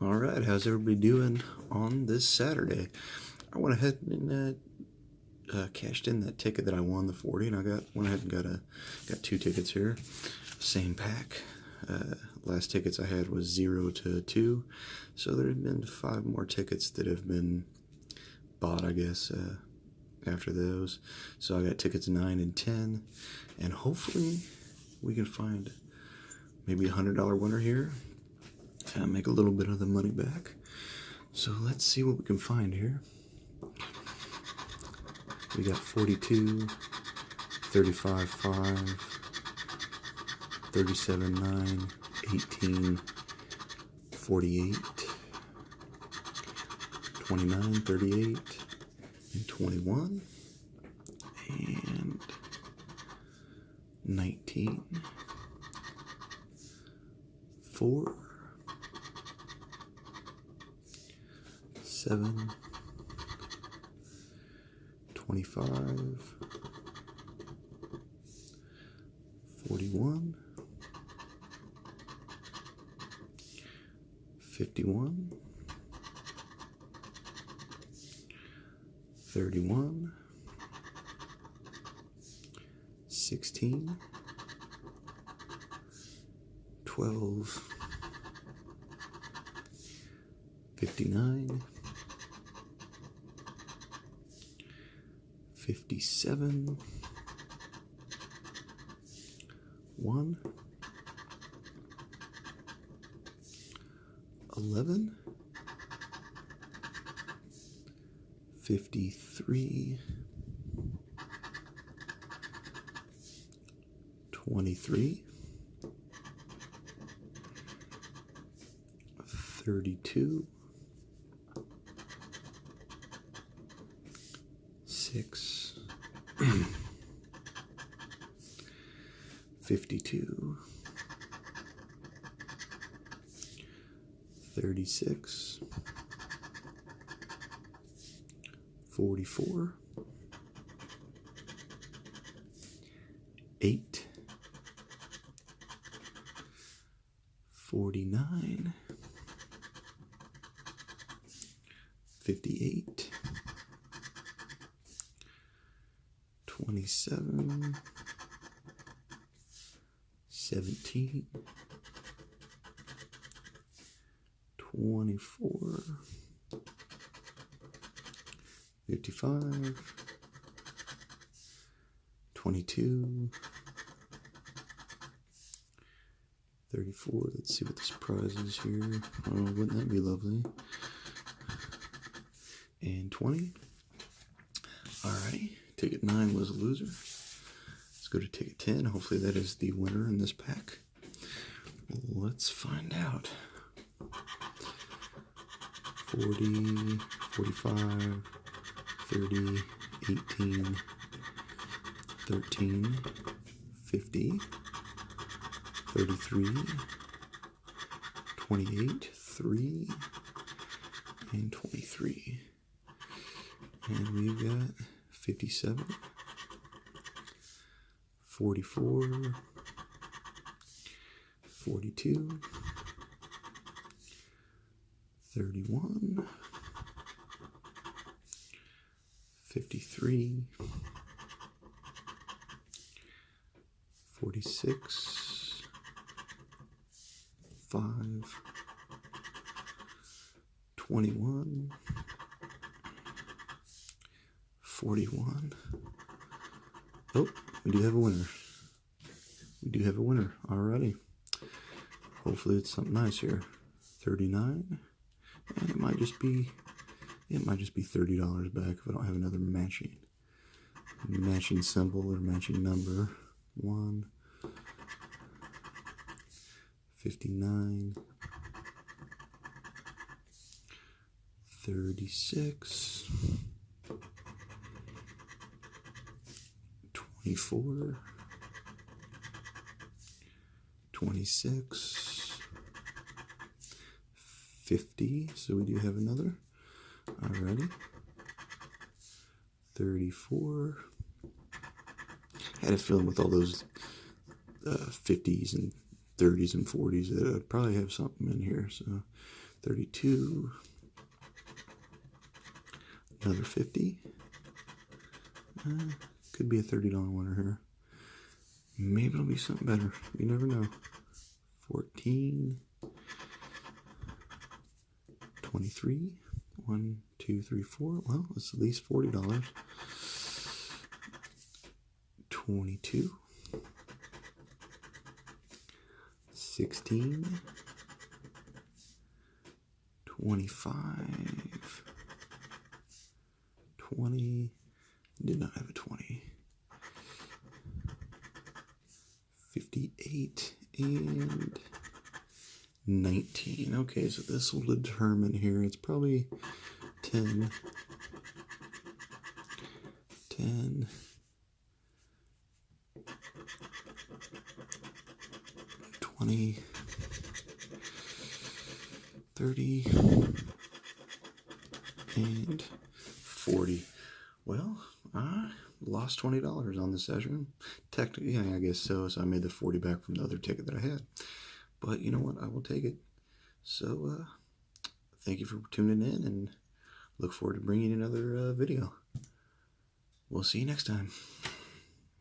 All right, how's everybody doing on this Saturday? I went ahead and cashed in that ticket that I won, the 40, and went ahead and got 2 tickets here, same pack. Last tickets I had was 0 to 2, so there have been 5 more tickets that have been bought, I guess, after those. So I got tickets 9 and 10, and hopefully we can find maybe a $100 winner here and make a little bit of the money back. So let's see what we can find here. We got 42, 35, 5, 37, 9, 18, 48, 29, 38, and 21, and 19, 4, 7, 25, 41, 51, 31, 16, 12, 59, 57, 1, 11, 53, 23, 32, 6, 52, 36, 44, 8, 49, 58, 27, 17, 24, 55, 22, 34. Let's see what this prize is here. Oh, wouldn't that be lovely? And 20. Alrighty, ticket 9 was a loser. Let's go to ticket 10. Hopefully that is the winner in this pack. Let's find out. 40, 45, 30, 18, 13, 50, 33, 28, 3, and 23. And we've got 57, 44, 42, 31, 53, 46, 5, 21, 41. Oh, we do have a winner. We do have a winner already. Hopefully it's something nice here. 39. And it might just be $30 back if I don't have another matching symbol or matching number. 1, 59, 36, 24, 26, 50, so we do have another. Alrighty. 34. I had a feeling with all those 50s and 30s and 40s that I'd probably have something in here. So 32. Another 50. Could be a $30 winner here. Maybe it'll be something better. You never know. 14. 23. 1, 2, 3, 4. Well, it's at least $40. 22. 16. 25. 20. Did not have a 20. 58 and 19. Okay, so this will determine here. It's probably 10. 10. 20. 30. And 40. Well, I lost $20 on this session. Technically, yeah, I guess so. So I made the 40 back from the other ticket that I had. But you know what? I will take it. So thank you for tuning in, and look forward to bringing another video. We'll see you next time.